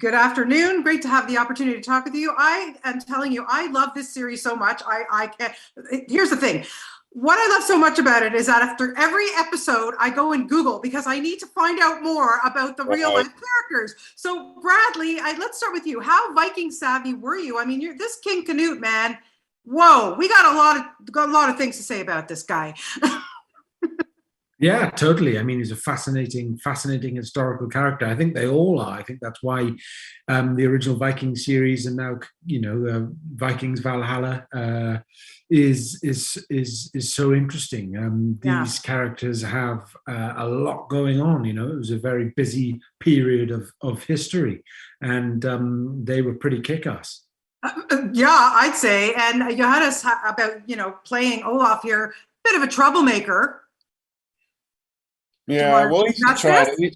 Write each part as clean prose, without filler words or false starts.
Good afternoon. Great to have the opportunity to talk with you. I am telling you, I love this series so much. I can't. Here's the thing. What I love so much about it is that after every episode, I go and Google because I need to find out more about the real life characters. So Bradley, let's start with you. How Viking savvy were you? I mean, you're this King Canute, man. Whoa, we got a lot of things to say about this guy. Yeah, totally. I mean, he's a fascinating historical character. I think they all are. I think that's why the original Viking series and now, Vikings Valhalla is so interesting. These characters have a lot going on. You know, it was a very busy period of history, and they were pretty kick-ass. Yeah, I'd say. And Johannes, about playing Olaf here, bit of a troublemaker. Yeah, well,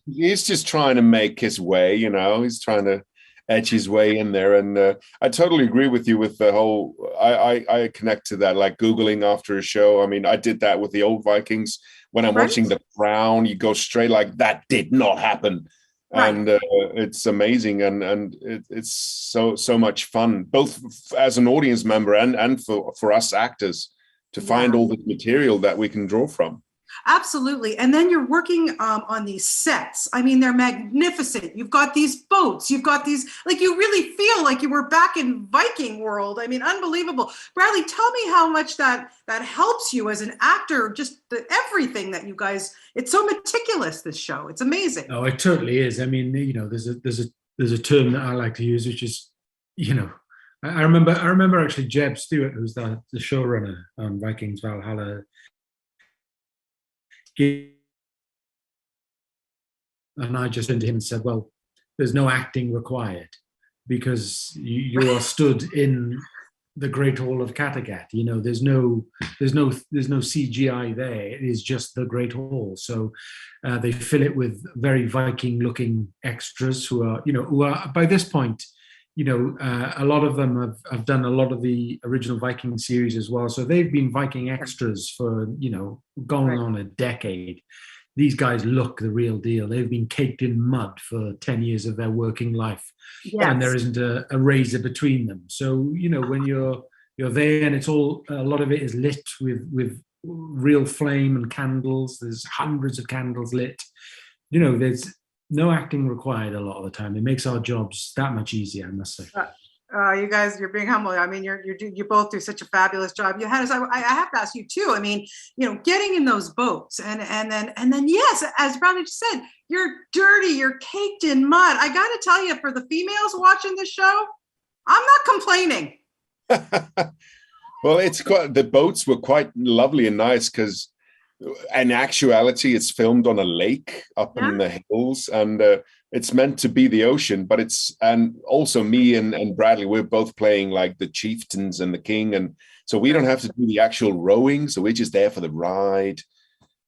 he's just trying to make his way, he's trying to edge his way in there. And I totally agree with you with the whole, I connect to that, like Googling after a show. I mean, I did that with the old Vikings. When I'm watching The Crown, you go straight like, that did not happen. Right. And it's amazing. And it's so much fun, both as an audience member and for us actors to find all the material that we can draw from. Absolutely. And then you're working on these sets. I mean, they're magnificent. You've got these boats. You've got these, like, you really feel like you were back in Viking world. I mean, unbelievable. Bradley, tell me how much that helps you as an actor, just everything that you guys, it's so meticulous, this show. It's amazing. Oh, it totally is. I mean, there's a term that I like to use, which is, I remember actually Jeb Stewart, who's the showrunner on Vikings Valhalla, and I just turned to him and said, well, there's no acting required because you are stood in the Great Hall of Kattegat. There's no CGI there. It is just the Great Hall. So they fill it with very Viking looking extras who are by this point, a lot of them have done a lot of the original Viking series as well. So they've been Viking extras for, going on a decade. These guys look the real deal. They've been caked in mud for 10 years of their working life. Yes. And there isn't a razor between them. So, when you're there and it's all, a lot of it is lit with real flame and candles. There's hundreds of candles lit. There's no acting required a lot of the time. It makes our jobs that much easier, I must say. You guys, you're being humble. I mean, you both do such a fabulous job. Johannes, I have to ask you too. I mean, getting in those boats and then yes, as Bradley just said, you're dirty, you're caked in mud. I got to tell you, for the females watching this show, I'm not complaining. Well, the boats were quite lovely and nice because in actuality, it's filmed on a lake up in the hills, and it's meant to be the ocean. But and also me and Bradley, we're both playing like the chieftains and the king, and so we don't have to do the actual rowing. So we're just there for the ride,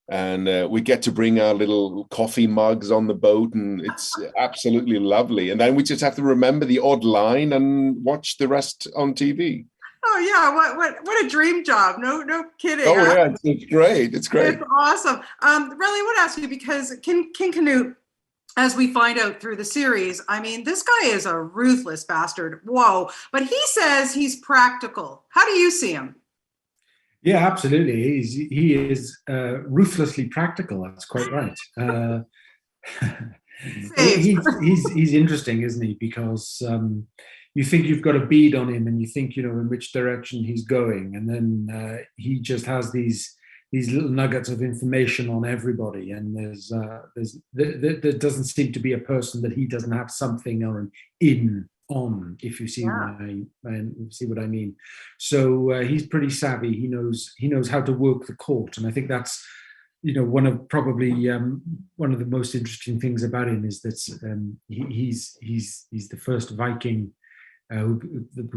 and we get to bring our little coffee mugs on the boat, and it's absolutely lovely. And then we just have to remember the odd line and watch the rest on TV. Oh yeah, what a dream job. No kidding. Oh yeah, it's great. It's great. It's awesome. Really, I want to ask you, because King Canute, as we find out through the series, I mean, this guy is a ruthless bastard. Whoa. But he says he's practical. How do you see him? Yeah, absolutely. He is ruthlessly practical. That's quite right. He's interesting, isn't he? Because you think you've got a bead on him, and you think in which direction he's going, and then he just has these little nuggets of information on everybody, and there doesn't seem to be a person that he doesn't have something on, if you see what I mean. So he's pretty savvy. He knows how to work the court, and I think that's one of the most interesting things about him is that he's the first Viking who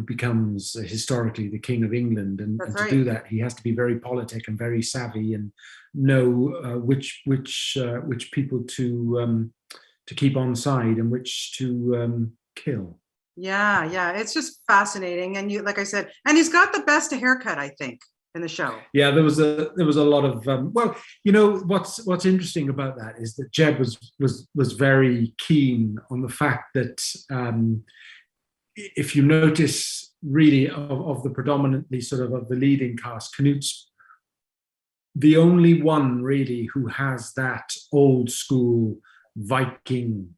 becomes historically the King of England, and to do that he has to be very politic and very savvy and know which people to keep on side and which to kill. Yeah, it's just fascinating. And like I said, and he's got the best haircut, I think, in the show. Yeah, there was a lot of well, you know, what's interesting about that is that Jeb was very keen on the fact that if you notice really of the predominantly sort of the leading cast, Knut's the only one really who has that old school Viking,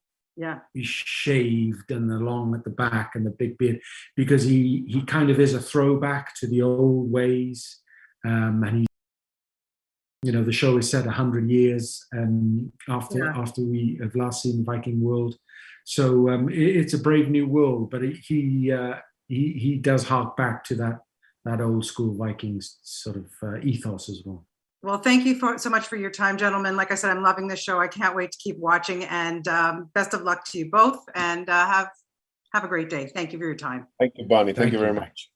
he's shaved and the long at the back and the big beard, because he kind of is a throwback to the old ways. And he, you know, the show is set 100 years after we have last seen Viking World. So it's a brave new world, but he does hark back to that old school Vikings sort of ethos as well. Well, thank you so much for your time, gentlemen. Like I said, I'm loving this show. I can't wait to keep watching, and best of luck to you both, and have a great day. Thank you for your time. Thank you, Bonnie. Thank you very much.